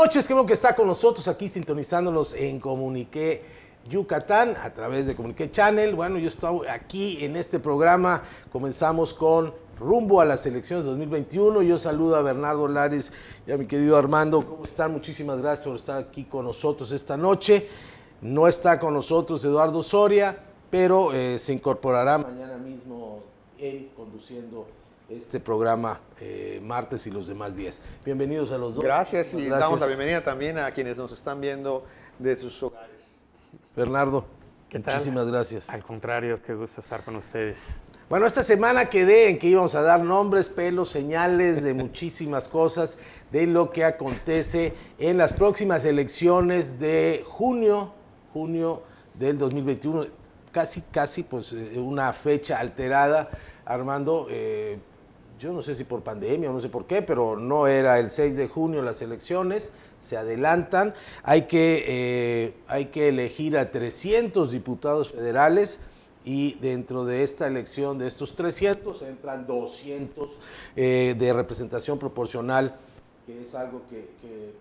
noches, qué bueno que está con nosotros aquí sintonizándonos en Comuniqué Yucatán a través de Comuniqué Channel. Bueno, yo estoy aquí en este programa, comenzamos con rumbo a las elecciones 2021. Yo saludo a Bernardo Lares y a mi querido Armando. ¿Cómo están? Muchísimas gracias por estar aquí con nosotros esta noche. No está con nosotros Eduardo Soria, pero se incorporará mañana mismo él conduciendo este programa martes y los demás días. Bienvenidos a los dos. Gracias y damos la bienvenida también a quienes nos están viendo de sus hogares. Bernardo, ¿qué tal? Muchísimas gracias. Al contrario, qué gusto estar con ustedes. Bueno, esta semana quedé en que íbamos a dar nombres, pelos, señales de muchísimas cosas de lo que acontece en las próximas elecciones de junio del 2021. Casi, pues una fecha alterada, Armando. Yo no sé si por pandemia o no sé por qué, pero no era el 6 de junio las elecciones, se adelantan. Hay que elegir a 300 diputados federales y dentro de esta elección de estos 300 entran 200 de representación proporcional, que es algo que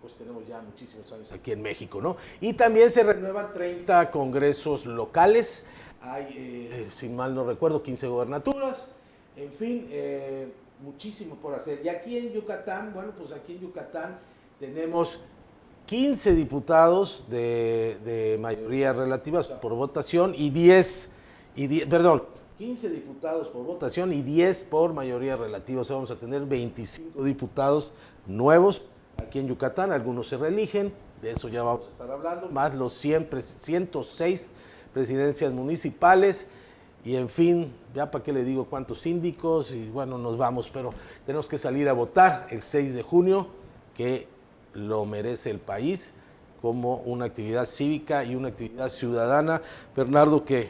pues tenemos ya muchísimos años aquí en México, ¿no? Y también se renuevan 30 congresos locales, hay, si mal no recuerdo, 15 gobernaturas, en fin, muchísimo por hacer. Y aquí en Yucatán, bueno, pues aquí en Yucatán tenemos 15 diputados de mayoría relativa, o sea, por votación, y 15 diputados por votación y 10 por mayoría relativa. O sea, vamos a tener 25 diputados nuevos aquí en Yucatán. Algunos se reeligen, de eso ya vamos a estar hablando, más los 106 presidencias municipales. Y en fin, ya para qué le digo cuántos síndicos, y bueno, nos vamos, pero tenemos que salir a votar el 6 de junio, que lo merece el país, como una actividad cívica y una actividad ciudadana. Bernardo, que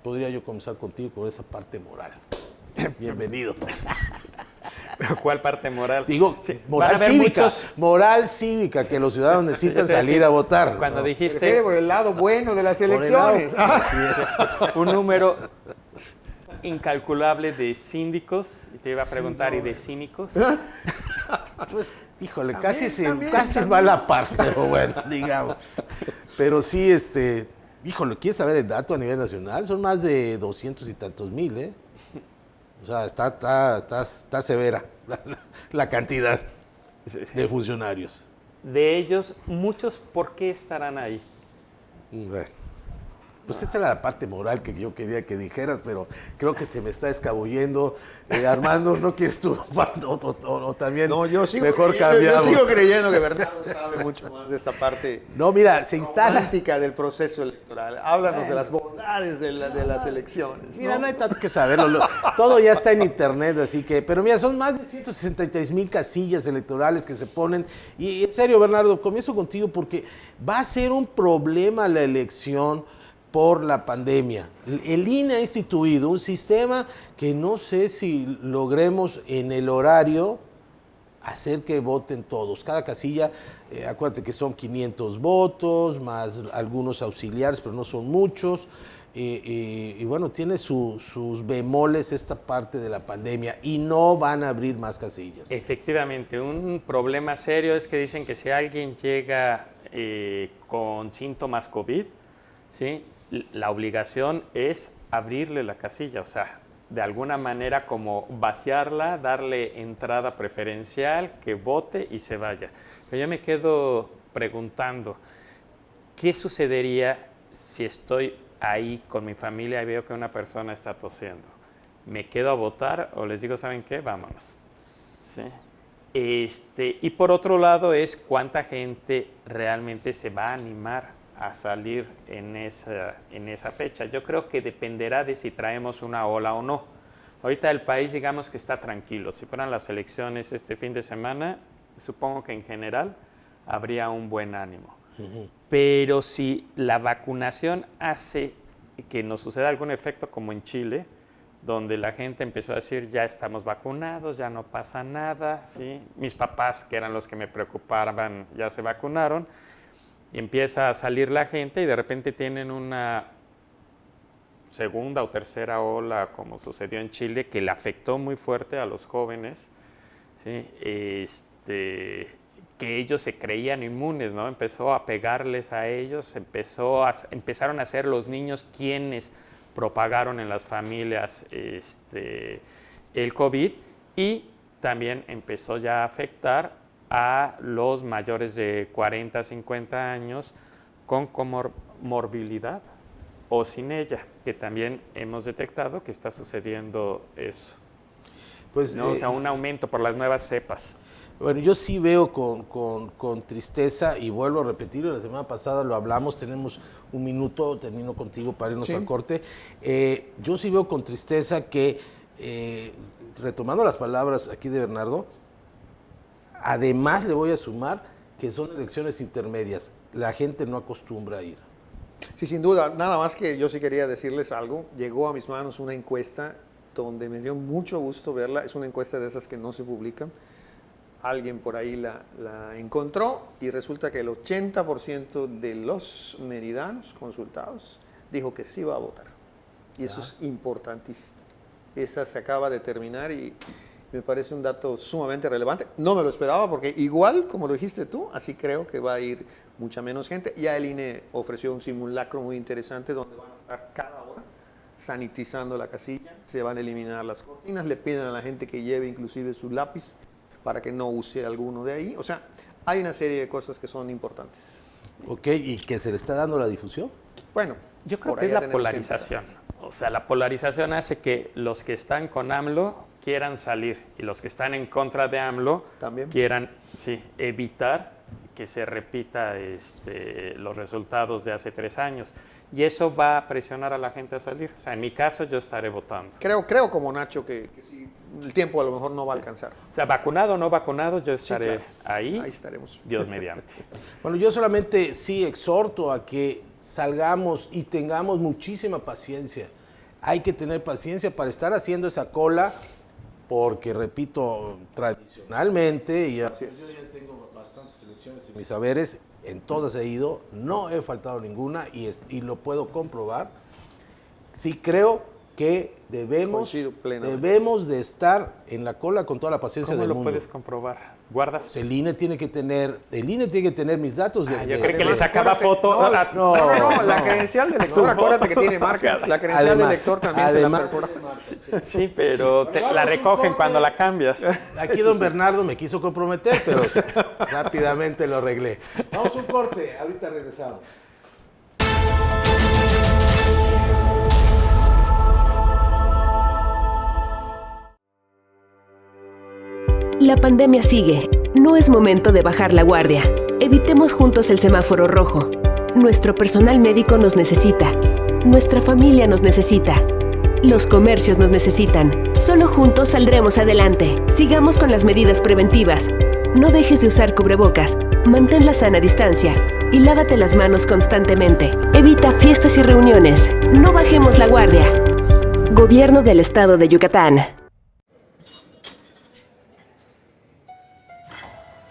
podría yo comenzar contigo con esa parte moral. Bienvenido. ¿Cuál parte moral? Digo, Sí, moral cívica, que los ciudadanos necesitan salir a votar. Cuando ¿no? dijiste Por el lado bueno de las elecciones. un número incalculable de síndicos, y te iba a preguntar, ¿y de cínicos? Pues, híjole, También. casi va a la par, pero bueno, digamos. Pero sí, híjole, ¿quieres saber el dato a nivel nacional? Son más de 200 y tantos mil, ¿eh? O sea, está severa la cantidad de funcionarios. De ellos, muchos, ¿por qué estarán ahí? Bueno, pues esa era la parte moral que yo quería que dijeras, pero creo que se me está escabullendo. Armando, ¿no quieres tú? O también No, yo sigo mejor creyendo, cambiamos. yo sigo creyendo que Bernardo sabe mucho más de esta parte No, mira, se instala. romántica del proceso electoral. Háblanos de las bondades de las elecciones. Mira, no hay tanto que saberlo. Todo ya está en internet, así que... Pero mira, son más de 163,000 casillas electorales que se ponen. Y en serio, Bernardo, comienzo contigo porque va a ser un problema la elección por la pandemia. El INE ha instituido un sistema que no sé si logremos en el horario hacer que voten todos. Cada casilla, acuérdate que son 500 votos, más algunos auxiliares, pero no son muchos. Y bueno, tiene sus bemoles esta parte de la pandemia y no van a abrir más casillas. Efectivamente, un problema serio es que dicen que si alguien llega con síntomas COVID, ¿sí?, la obligación es abrirle la casilla, o sea, de alguna manera como vaciarla, darle entrada preferencial, que vote y se vaya. Pero yo me quedo preguntando, ¿qué sucedería si estoy ahí con mi familia y veo que una persona está tosiendo? ¿Me quedo a votar o les digo, ¿saben qué? Vámonos. ¿Sí? Y por otro lado es cuánta gente realmente se va a animar a salir en esa fecha. Yo creo que dependerá de si traemos una ola o no. Ahorita el país, digamos que está tranquilo. Si fueran las elecciones este fin de semana, supongo que en general habría un buen ánimo. Uh-huh. Pero si la vacunación hace que nos suceda algún efecto como en Chile, donde la gente empezó a decir, ya estamos vacunados, ya no pasa nada, ¿sí? Mis papás, que eran los que me preocupaban, ya se vacunaron, y empieza a salir la gente y de repente tienen una segunda o tercera ola, como sucedió en Chile, que le afectó muy fuerte a los jóvenes, ¿sí? que ellos se creían inmunes, ¿no? Empezó a pegarles a ellos, empezaron a ser los niños quienes propagaron en las familias el COVID, y también empezó ya a afectar a los mayores de 40, 50 años con comorbilidad o sin ella, que también hemos detectado que está sucediendo eso. Pues, ¿no? O sea, un aumento por las nuevas cepas. Bueno, yo sí veo con tristeza, y vuelvo a repetir, la semana pasada lo hablamos, tenemos un minuto, termino contigo para irnos al corte. Yo sí veo con tristeza que, retomando las palabras aquí de Bernardo, además le voy a sumar que son elecciones intermedias, la gente no acostumbra a ir. Sí, sin duda. Nada más que yo sí quería decirles algo. Llegó a mis manos una encuesta donde me dio mucho gusto verla. Es una encuesta de esas que no se publican. Alguien por ahí la encontró y resulta que el 80% de los meridanos consultados dijo que sí va a votar. Y eso es importantísimo. Esa se acaba de terminar y me parece un dato sumamente relevante. No me lo esperaba porque igual, como lo dijiste tú, así creo que va a ir mucha menos gente. Ya el INE ofreció un simulacro muy interesante donde van a estar cada hora sanitizando la casilla, se van a eliminar las cortinas, le piden a la gente que lleve inclusive su lápiz para que no use alguno de ahí. O sea, hay una serie de cosas que son importantes. Ok, ¿y que se le está dando la difusión? Bueno, yo creo que es la polarización. O sea, la polarización hace que los que están con AMLO quieran salir y los que están en contra de AMLO ¿también? Quieran evitar que se repita los resultados de hace 3 años. Y eso va a presionar a la gente a salir. O sea, en mi caso yo estaré votando. Creo como Nacho que sí, el tiempo a lo mejor no va a alcanzar. O sea, vacunado o no vacunado, yo estaré ahí. Ahí estaremos. Dios mediante. Bueno, yo solamente sí exhorto a que salgamos y tengamos muchísima paciencia. Hay que tener paciencia para estar haciendo esa cola, porque, repito, tradicionalmente, y yo ya tengo bastantes elecciones en mis saberes, en todas he ido, no he faltado ninguna y lo puedo comprobar. Sí creo que debemos de estar en la cola con toda la paciencia del mundo. ¿Cómo lo puedes comprobar? ¿Guardas? Pues el INE tiene que tener mis datos. Yo creo que le sacaba foto. No, la credencial del lector, acuérdate que tiene marcas. La credencial del lector también se la perfora. Sí, pero la recogen cuando la cambias. Aquí don Bernardo me quiso comprometer, pero rápidamente lo arreglé. Vamos a un corte, ahorita regresamos. La pandemia sigue. No es momento de bajar la guardia. Evitemos juntos el semáforo rojo. Nuestro personal médico nos necesita. Nuestra familia nos necesita. Los comercios nos necesitan. Solo juntos saldremos adelante. Sigamos con las medidas preventivas. No dejes de usar cubrebocas. Mantén la sana distancia. Y lávate las manos constantemente. Evita fiestas y reuniones. No bajemos la guardia. Gobierno del Estado de Yucatán.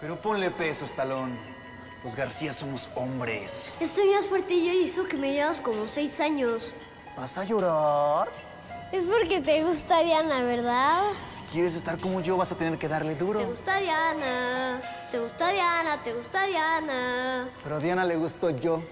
Pero ponle pesos, Talón. Los García somos hombres. Estoy más fuerte yo y eso que me llevas como 6 años. ¿Vas a llorar? Es porque te gusta Diana, ¿verdad? Si quieres estar como yo, vas a tener que darle duro. Te gusta Diana, te gusta Diana, te gusta Diana. Pero a Diana le gustó yo.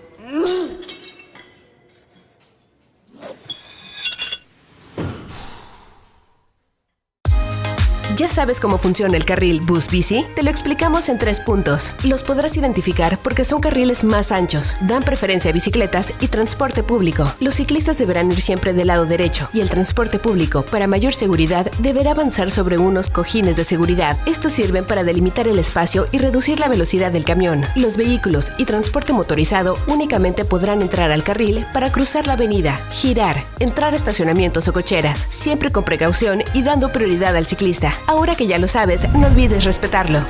¿Ya sabes cómo funciona el carril bus-bici? Te lo explicamos en 3 puntos. Los podrás identificar porque son carriles más anchos, dan preferencia a bicicletas y transporte público. Los ciclistas deberán ir siempre del lado derecho y el transporte público, para mayor seguridad, deberá avanzar sobre unos cojines de seguridad. Estos sirven para delimitar el espacio y reducir la velocidad del camión. Los vehículos y transporte motorizado únicamente podrán entrar al carril para cruzar la avenida, girar, entrar a estacionamientos o cocheras, siempre con precaución y dando prioridad al ciclista. Ahora que ya lo sabes, no olvides respetarlo.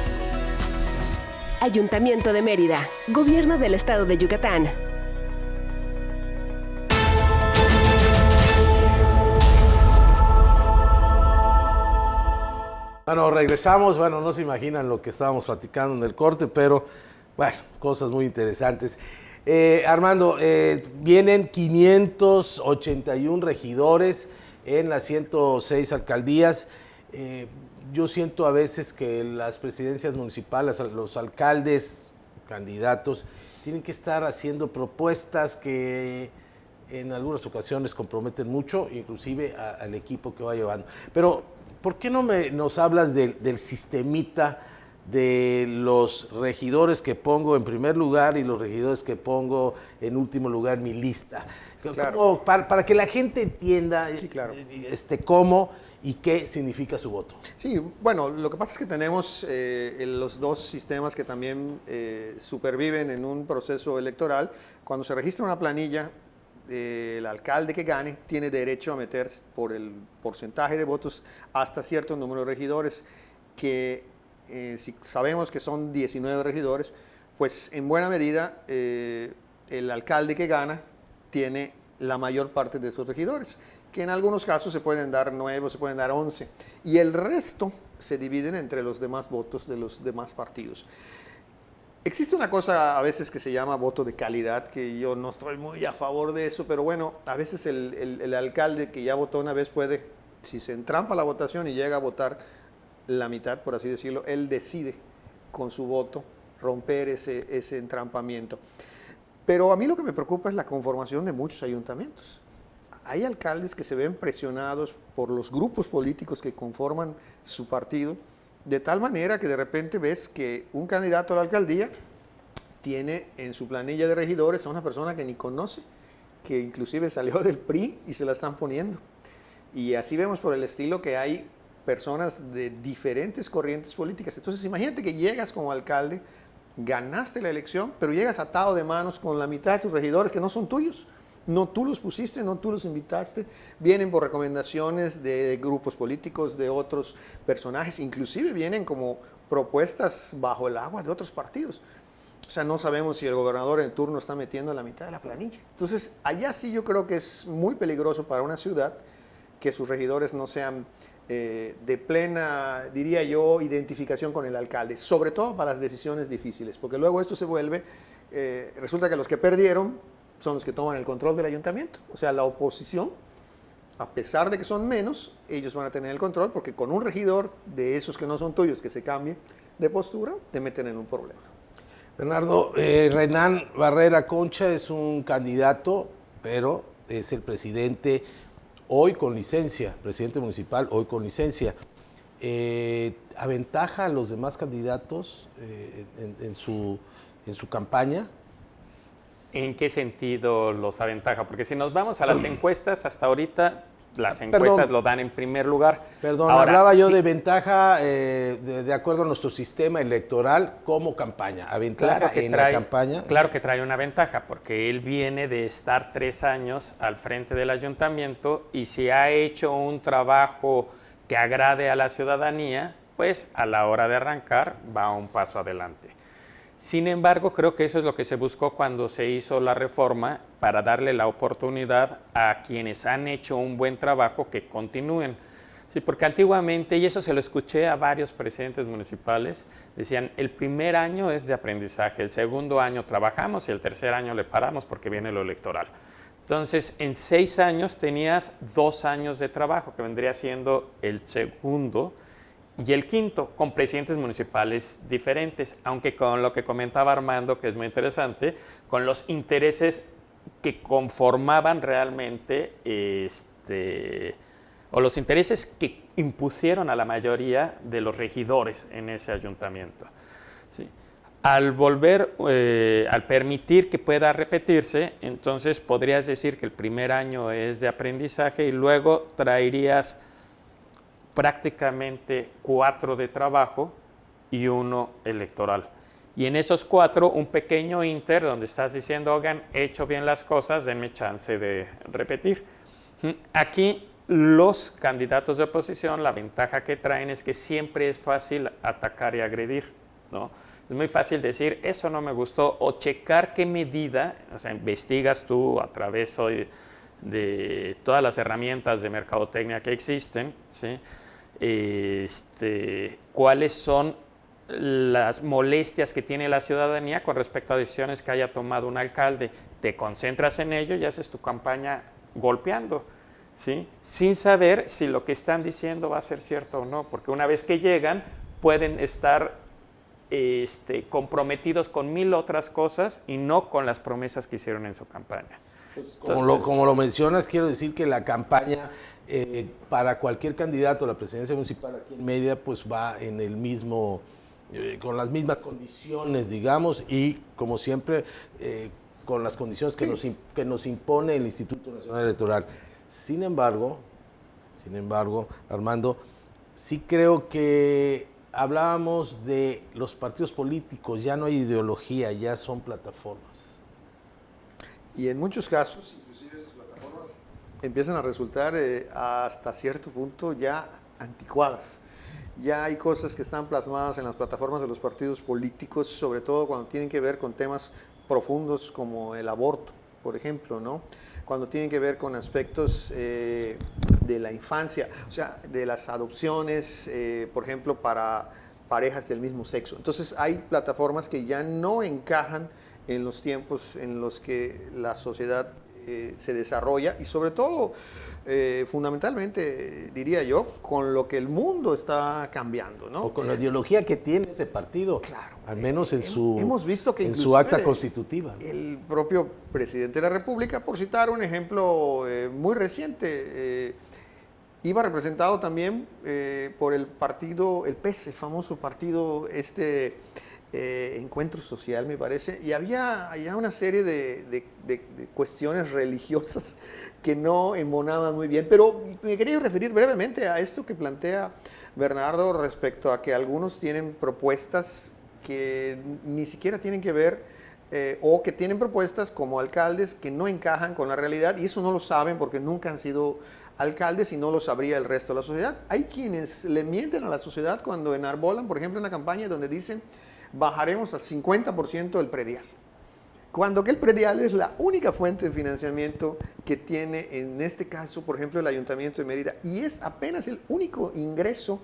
Ayuntamiento de Mérida, Gobierno del Estado de Yucatán. Bueno, regresamos. Bueno, no se imaginan lo que estábamos platicando en el corte, pero bueno, cosas muy interesantes. Armando, vienen 581 regidores en las 106 alcaldías. yo siento a veces que las presidencias municipales, los alcaldes, candidatos, tienen que estar haciendo propuestas que en algunas ocasiones comprometen mucho, inclusive al equipo que va llevando. Pero, ¿por qué no nos hablas del sistemita de los regidores que pongo en primer lugar y los regidores que pongo en último lugar en mi lista? Claro. Para que la gente entienda Sí, claro. cómo y qué significa su voto. Sí, bueno, lo que pasa es que tenemos los dos sistemas que también superviven en un proceso electoral. Cuando se registra una planilla, el alcalde que gane tiene derecho a meter por el porcentaje de votos hasta cierto número de regidores, que si sabemos que son 19 regidores, pues en buena medida el alcalde que gana tiene la mayor parte de esos regidores, que en algunos casos se pueden dar 9 o se pueden dar 11, y el resto se dividen entre los demás votos de los demás partidos. Existe una cosa a veces que se llama voto de calidad, que yo no estoy muy a favor de eso, pero bueno, a veces el alcalde que ya votó una vez puede, si se entrampa la votación y llega a votar la mitad, por así decirlo, él decide con su voto romper ese entrampamiento. Pero a mí lo que me preocupa es la conformación de muchos ayuntamientos. Hay alcaldes que se ven presionados por los grupos políticos que conforman su partido, de tal manera que de repente ves que un candidato a la alcaldía tiene en su planilla de regidores a una persona que ni conoce, que inclusive salió del PRI y se la están poniendo. Y así vemos por el estilo que hay personas de diferentes corrientes políticas. Entonces imagínate que llegas como alcalde, ganaste la elección, pero llegas atado de manos con la mitad de tus regidores que no son tuyos. No tú los pusiste, no tú los invitaste, vienen por recomendaciones de grupos políticos, de otros personajes, inclusive vienen como propuestas bajo el agua de otros partidos. O sea, no sabemos si el gobernador en turno está metiendo la mitad de la planilla. Entonces, allá sí yo creo que es muy peligroso para una ciudad que sus regidores no sean de plena, diría yo, identificación con el alcalde, sobre todo para las decisiones difíciles, porque luego esto se vuelve, resulta que los que perdieron son los que toman el control del ayuntamiento. O sea, la oposición, a pesar de que son menos, ellos van a tener el control, porque con un regidor de esos que no son tuyos que se cambie de postura, te meten en un problema. Bernardo, Renán Barrera Concha es un candidato, pero es el presidente hoy con licencia, presidente municipal hoy con licencia. ¿Aventaja a los demás candidatos en su campaña? ¿En qué sentido los aventaja? Porque si nos vamos a las encuestas, hasta ahorita las encuestas lo dan en primer lugar. Perdón, ahora, hablaba yo de ventaja de acuerdo a nuestro sistema electoral como campaña. ¿Aventaja la campaña? Claro que trae una ventaja, porque él viene de estar 3 años al frente del ayuntamiento y si ha hecho un trabajo que agrade a la ciudadanía, pues a la hora de arrancar va un paso adelante. Sin embargo, creo que eso es lo que se buscó cuando se hizo la reforma, para darle la oportunidad a quienes han hecho un buen trabajo que continúen. Sí, porque antiguamente, y eso se lo escuché a varios presidentes municipales, decían, el primer año es de aprendizaje, el segundo año trabajamos y el tercer año le paramos porque viene lo electoral. Entonces, en 6 años tenías 2 años de trabajo, que vendría siendo el segundo y el quinto, con presidentes municipales diferentes, aunque con lo que comentaba Armando, que es muy interesante, con los intereses que conformaban realmente, o los intereses que impusieron a la mayoría de los regidores en ese ayuntamiento. ¿Sí? Al permitir que pueda repetirse, entonces podrías decir que el primer año es de aprendizaje y luego traerías prácticamente 4 de trabajo y 1 electoral. Y en esos 4, un pequeño inter donde estás diciendo, oigan, he hecho bien las cosas, denme chance de repetir. Aquí los candidatos de oposición, la ventaja que traen es que siempre es fácil atacar y agredir, ¿no? Es muy fácil decir, eso no me gustó, o checar qué medida, o sea, investigas tú a través hoy de todas las herramientas de mercadotecnia que existen, ¿sí? Cuáles son las molestias que tiene la ciudadanía con respecto a decisiones que haya tomado un alcalde. Te concentras en ello y haces tu campaña golpeando. ¿sí? Sin saber si lo que están diciendo va a ser cierto o no, porque una vez que llegan pueden estar comprometidos con 1000 otras cosas y no con las promesas que hicieron en su campaña. Como lo mencionas, quiero decir que la campaña para cualquier candidato a la presidencia municipal aquí en Mérida pues va en el mismo, con las mismas condiciones, digamos, y como siempre con las condiciones que nos impone el Instituto Nacional Electoral. Sin embargo, Armando, sí creo que hablábamos de los partidos políticos, ya no hay ideología, ya son plataformas. Y en muchos casos, inclusive esas plataformas empiezan a resultar hasta cierto punto ya anticuadas. Ya hay cosas que están plasmadas en las plataformas de los partidos políticos, sobre todo cuando tienen que ver con temas profundos como el aborto, por ejemplo, ¿no? Cuando tienen que ver con aspectos de la infancia, o sea, de las adopciones, por ejemplo, para parejas del mismo sexo. Entonces hay plataformas que ya no encajan en los tiempos en los que la sociedad se desarrolla y sobre todo, fundamentalmente, diría yo, con lo que el mundo está cambiando, ¿no? O con la ideología que tiene ese partido, claro, al menos hemos visto que en su acta constitutiva, ¿no? El propio presidente de la República, por citar un ejemplo muy reciente, iba representado también por el partido, el PES, el famoso partido Encuentro Social, me parece, y había una serie de cuestiones religiosas que no embonaban muy bien, pero me quería referir brevemente a esto que plantea Bernardo respecto a que algunos tienen propuestas que ni siquiera tienen que ver o que tienen propuestas como alcaldes que no encajan con la realidad y eso no lo saben porque nunca han sido alcaldes y no lo sabría el resto de la sociedad. Hay quienes le mienten a la sociedad cuando enarbolan, por ejemplo, una campaña donde dicen bajaremos al 50% el predial. Cuando que el predial es la única fuente de financiamiento que tiene, en este caso, por ejemplo, el Ayuntamiento de Mérida, y es apenas el único ingreso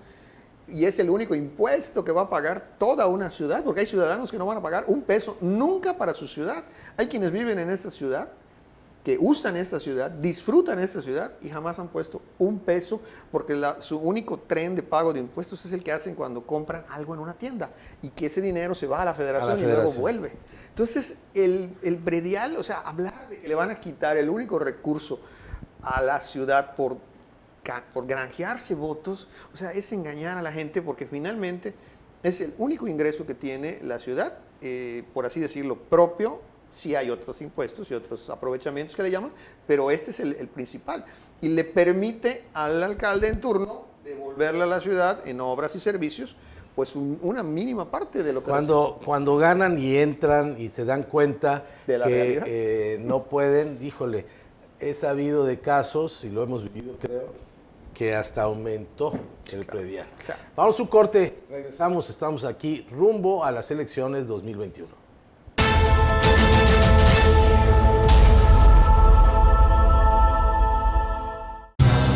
y es el único impuesto que va a pagar toda una ciudad, porque hay ciudadanos que no van a pagar un peso nunca para su ciudad. Hay quienes viven en esta ciudad, que usan esta ciudad, disfrutan esta ciudad y jamás han puesto un peso porque su único tren de pago de impuestos es el que hacen cuando compran algo en una tienda y que ese dinero se va a la federación y luego vuelve. Entonces, el predial, o sea, hablar de que le van a quitar el único recurso a la ciudad por granjearse votos, o sea, es engañar a la gente porque finalmente es el único ingreso que tiene la ciudad, por así decirlo, propio. Sí hay otros impuestos y otros aprovechamientos que le llaman, pero este es el principal. Y le permite al alcalde en turno devolverle a la ciudad en obras y servicios pues una mínima parte de lo que cuando ganan y entran y se dan cuenta de la que no pueden, híjole, he sabido de casos, y lo hemos vivido creo, que hasta aumentó el predial. Claro. Vamos a un corte, regresamos, estamos aquí rumbo a las elecciones 2021.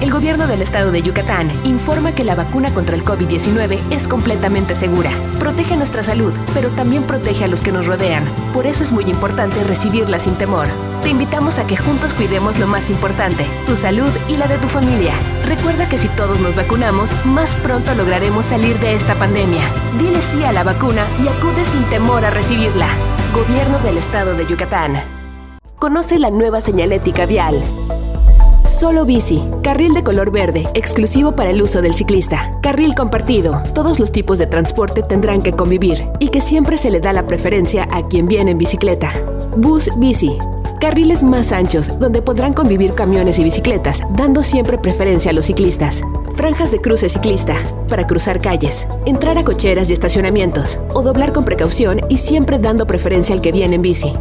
El gobierno del estado de Yucatán informa que la vacuna contra el COVID-19 es completamente segura. Protege nuestra salud, pero también protege a los que nos rodean. Por eso es muy importante recibirla sin temor. Te invitamos a que juntos cuidemos lo más importante, tu salud y la de tu familia. Recuerda que si todos nos vacunamos, más pronto lograremos salir de esta pandemia. Dile sí a la vacuna y acude sin temor a recibirla. Gobierno del estado de Yucatán. Conoce la nueva señalética vial. Solo Bici, carril de color verde, exclusivo para el uso del ciclista. Carril compartido, todos los tipos de transporte tendrán que convivir y que siempre se le da la preferencia a quien viene en bicicleta. Bus Bici, carriles más anchos donde podrán convivir camiones y bicicletas, dando siempre preferencia a los ciclistas. Franjas de cruce ciclista, para cruzar calles, entrar a cocheras y estacionamientos, o doblar con precaución y siempre dando preferencia al que viene en bici.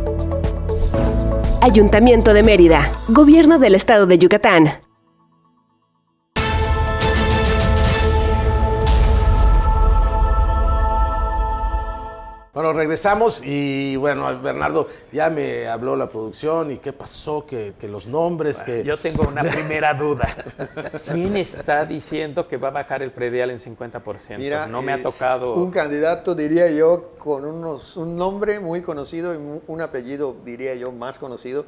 Ayuntamiento de Mérida, Gobierno del Estado de Yucatán. Bueno, regresamos y bueno, Bernardo, ya me habló la producción y qué pasó, que los nombres, que... Yo tengo una primera duda. ¿Quién está diciendo que va a bajar el predial en 50%? Mira, no me ha tocado... un candidato, diría yo, con un nombre muy conocido y un apellido, diría yo, más conocido,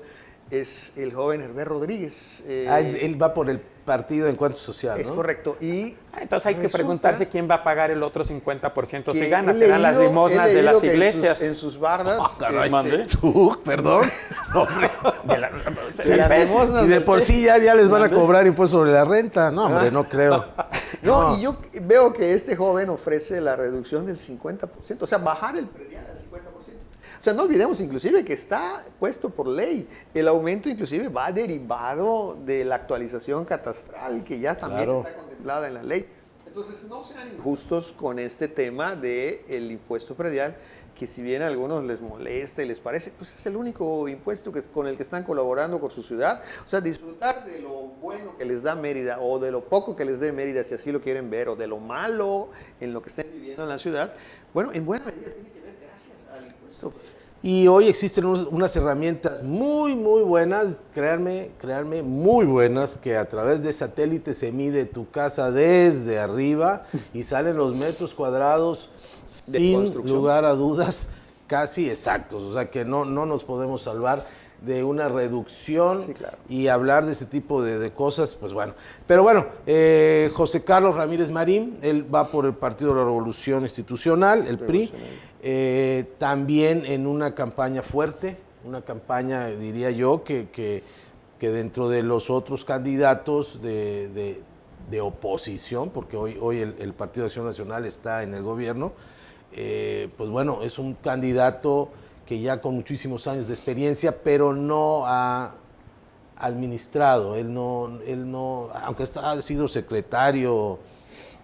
es el joven Herbert Rodríguez. Él va por el Partido de Encuentro Social, ¿no? Es correcto. Y Entonces hay que preguntarse quién va a pagar el otro 50% si que gana. he ¿Serán las leído- limosnas he de las leído que iglesias? En sus bardas. Caray, ¿Mandé? tú, perdón. Hombre, de las limosnas si de del por sí ya les van a cobrar impuesto sobre la renta. No, hombre, no creo. No, y yo veo que este joven ofrece la reducción del 50%, o sea, bajar el predial al 50%. O sea, no olvidemos inclusive que está puesto por ley. El aumento inclusive va derivado de la actualización catastral, que ya también Claro. está contemplada en la ley. Entonces, no sean injustos con este tema del impuesto predial, que si bien a algunos les molesta y les parece, pues es el único impuesto con el que están colaborando con su ciudad. O sea, disfrutar de lo bueno que les da Mérida o de lo poco que les dé Mérida, si así lo quieren ver, o de lo malo en lo que estén viviendo en la ciudad, bueno, en buena medida tiene que ver gracias al impuesto predial. Y hoy existen unas herramientas muy, muy buenas, créanme, muy buenas, que a través de satélite se mide tu casa desde arriba y salen los metros cuadrados De sin construcción. lugar a dudas casi exactos. O sea que no nos podemos salvar de una reducción. Sí, claro. Y hablar de ese tipo de cosas, pues bueno. Pero bueno, José Carlos Ramírez Marín, él va por el Partido de la Revolución Institucional, el PRI, también en una campaña fuerte, una campaña, diría yo, que dentro de los otros candidatos de oposición, porque hoy el Partido de Acción Nacional está en el gobierno, pues bueno, es un candidato que ya con muchísimos años de experiencia, pero no ha administrado, él no, aunque ha sido secretario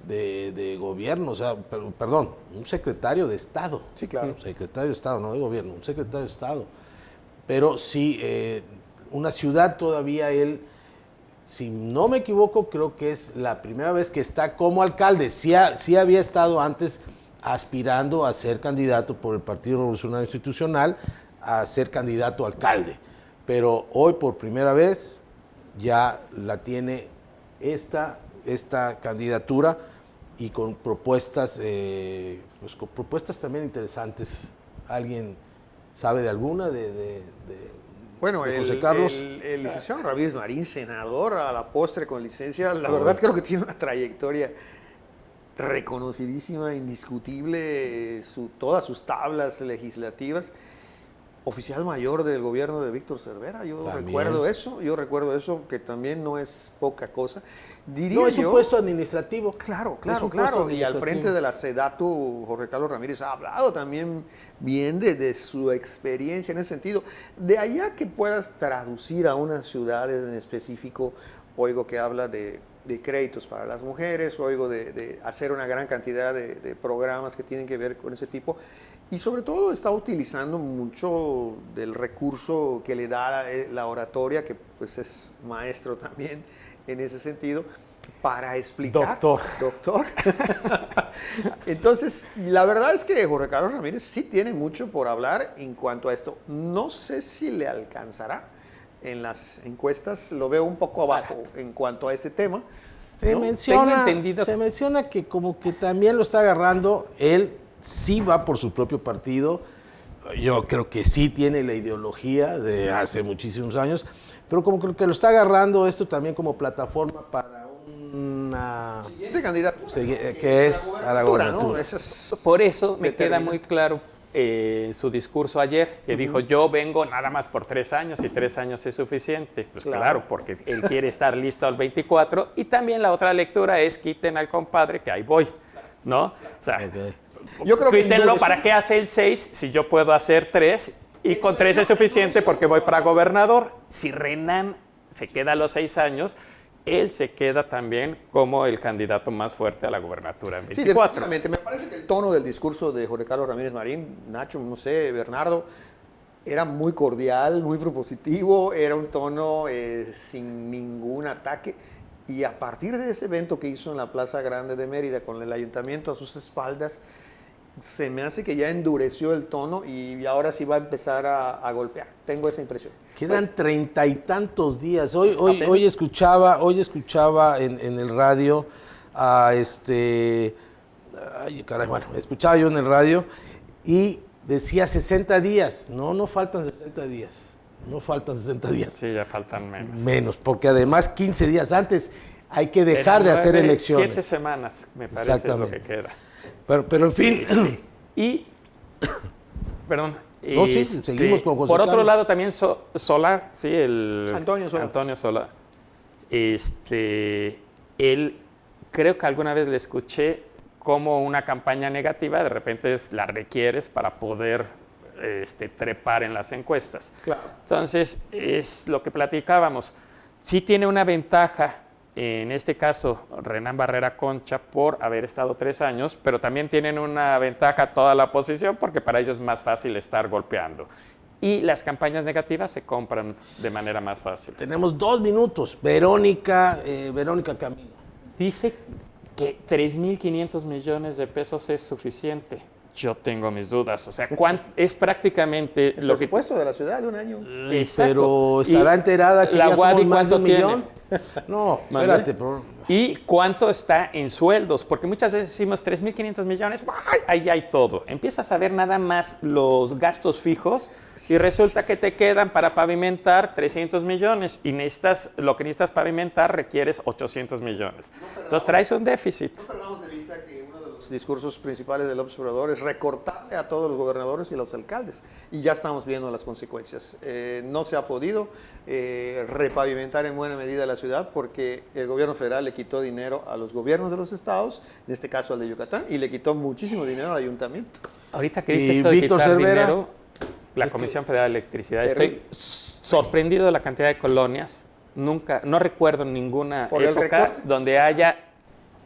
de gobierno, o sea, perdón, un secretario de Estado. Sí, claro. Un secretario de Estado, no de gobierno, un secretario de Estado. Pero sí, una ciudad todavía él, si no me equivoco, creo que es la primera vez que está como alcalde. Sí había estado antes aspirando a ser candidato por el Partido Revolucionario Institucional, a ser candidato a alcalde. Pero hoy por primera vez ya la tiene esta candidatura y con propuestas, pues con propuestas también interesantes. ¿Alguien sabe de alguna Bueno, de José Carlos? el licenciado Ramírez Marín, senador a la postre con licencia, la verdad creo que tiene una trayectoria reconocidísima, indiscutible, todas sus tablas legislativas. Oficial mayor del gobierno de Víctor Cervera, yo recuerdo eso, que también no es poca cosa. Diría No, es un yo, puesto administrativo. Claro, Es un puesto Y al administrativo. frente de la SEDATU, Jorge Carlos Ramírez ha hablado también bien de su experiencia en ese sentido. De allá que puedas traducir a unas ciudades en específico, oigo que habla de créditos para las mujeres, oigo de hacer una gran cantidad de programas que tienen que ver con ese tipo. Y sobre todo está utilizando mucho del recurso que le da la oratoria, que pues es maestro también en ese sentido, para explicar. Doctor. Entonces, y la verdad es que Jorge Carlos Ramírez sí tiene mucho por hablar en cuanto a esto. No sé si le alcanzará en las encuestas, lo veo un poco abajo en cuanto a este tema. Se ¿no? menciona que como que también lo está agarrando, él sí va por su propio partido, yo creo que sí tiene la ideología de hace muchísimos años, pero como creo que lo está agarrando esto también como plataforma para una... Siguiente candidato. Que es a la gobernatura. ¿no? Ese es Por eso me queda determinante. muy claro su discurso ayer, que dijo, yo vengo nada más por 3 años y 3 años es suficiente. Pues claro, porque él quiere estar listo al 24. Y también la otra lectura es, quiten al compadre, que ahí voy, ¿no? O sea, Yo creo que quítenlo, endurece- ¿para qué hace el 6 si yo puedo hacer 3? Y con 3 es suficiente porque voy para gobernador. Si Renan se queda a los 6 años, él se queda también como el candidato más fuerte a la gobernatura en Sí, 24. definitivamente. Me parece que el tono del discurso de Jorge Carlos Ramírez Marín, Nacho, no sé, Bernardo, era muy cordial, muy propositivo, era un tono sin ningún ataque. Y a partir de ese evento que hizo en la Plaza Grande de Mérida, con el ayuntamiento a sus espaldas, se me hace que ya endureció el tono y ahora sí va a empezar a golpear. Tengo esa impresión. Quedan Pues, 30 y tantos días. Hoy Apenas. escuchaba en el radio a escuchaba yo en el radio y decía 60 días. No faltan 60 días. No faltan 60 días. Sí, ya faltan menos. Menos, porque además 15 días antes hay que dejar de hacer elecciones. 7 semanas, me parece, es lo que queda. Pero en fin. Y, perdón. No, sí, seguimos con José Por otro Carlos. lado, también Solar, sí, Antonio Solar. Antonio Solar. Él, creo que alguna vez le escuché como una campaña negativa, de repente la requieres para poder trepar en las encuestas. Claro. Entonces, es lo que platicábamos. Sí tiene una ventaja, en este caso, Renán Barrera Concha, por haber estado 3 años, pero también tienen una ventaja toda la oposición, porque para ellos es más fácil estar golpeando. Y las campañas negativas se compran de manera más fácil. Tenemos 2 minutos. Verónica Camino. Dice que 3.500 millones de pesos es suficiente. Yo tengo mis dudas. O sea, es prácticamente El lo que... presupuesto de la ciudad de un año. Pero Y estará enterada que la ya Wadi, somos más de ¿cuánto 1 tiene? millón. No, espérate. ¿Y cuánto está en sueldos? Porque muchas veces decimos 3.500 millones, ¡ay! Ahí hay todo. Empiezas a ver nada más los gastos fijos y resulta que te quedan para pavimentar 300 millones y lo que necesitas pavimentar requieres 800 millones. Entonces traes un déficit. No perdamos de vista que uno de los discursos principales del López Obrador es recortarle a todos los gobernadores y los alcaldes. Y ya estamos viendo las consecuencias. No se ha podido repavimentar en buena medida la ciudad porque el gobierno federal le quitó dinero a los gobiernos de los estados, en este caso al de Yucatán, y le quitó muchísimo dinero al ayuntamiento. Ahorita que ¿Y dice eso de Víctor quitar Cervera? dinero, la Comisión Federal de Electricidad, Terrible. estoy sorprendido de la cantidad de colonias. No recuerdo ninguna Por el época recorte. donde haya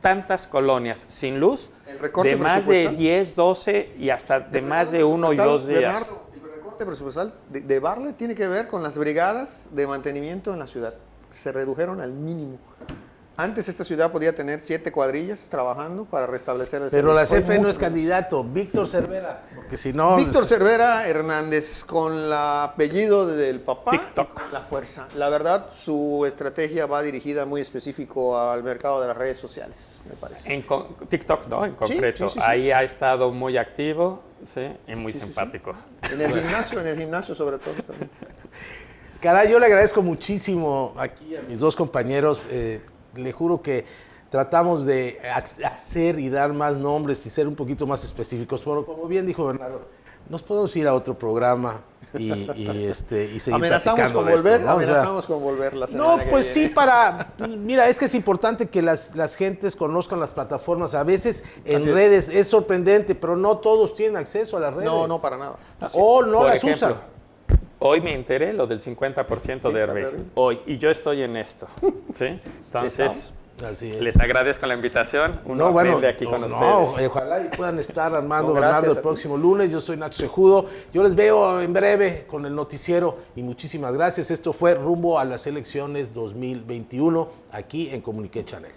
tantas colonias sin luz, El recorte de más de presupuestal. 10, 12 y hasta de más de 1 y 2 días. Bernardo, el recorte presupuestal de Bartlett tiene que ver con las brigadas de mantenimiento en la ciudad. Se redujeron al mínimo. Antes esta ciudad podía tener 7 cuadrillas trabajando para restablecer el Pero la servicio. CFE Hoy no es mucho menos. candidato. Víctor Cervera. Porque si no... Víctor Cervera Hernández, con el apellido del papá, TikTok. y con la fuerza. La verdad, su estrategia va dirigida muy específico al mercado de las redes sociales, me parece. En TikTok, ¿no? En concreto. sí, sí. Ahí ha estado muy activo, ¿sí? Y muy simpático. En el gimnasio sobre todo también. Caray, yo le agradezco muchísimo aquí a mis 2 compañeros. Le juro que tratamos de hacer y dar más nombres y ser un poquito más específicos. Pero como bien dijo Bernardo, nos podemos ir a otro programa y seguir Amenazamos platicando con de esto, volver, ¿no? O sea, amenazamos con volver la semana no, que pues viene. sí, mira, es que es importante que las gentes conozcan las plataformas. A veces en Así es. redes es sorprendente, pero no todos tienen acceso a las redes. No, para nada. O no Por las ejemplo, usan. Hoy me enteré lo del 50% de Airbnb. terrible. Hoy. Y yo estoy en esto. ¿Sí? Entonces, Así es. les agradezco la invitación. Uno aprende aquí con ustedes. Ojalá y puedan estar Armando No, gracias Bernardo a el ti. próximo lunes. Yo soy Nacho Cejudo. Yo les veo en breve con el noticiero y muchísimas gracias. Esto fue Rumbo a las Elecciones 2021 aquí en Comuniqué Channel.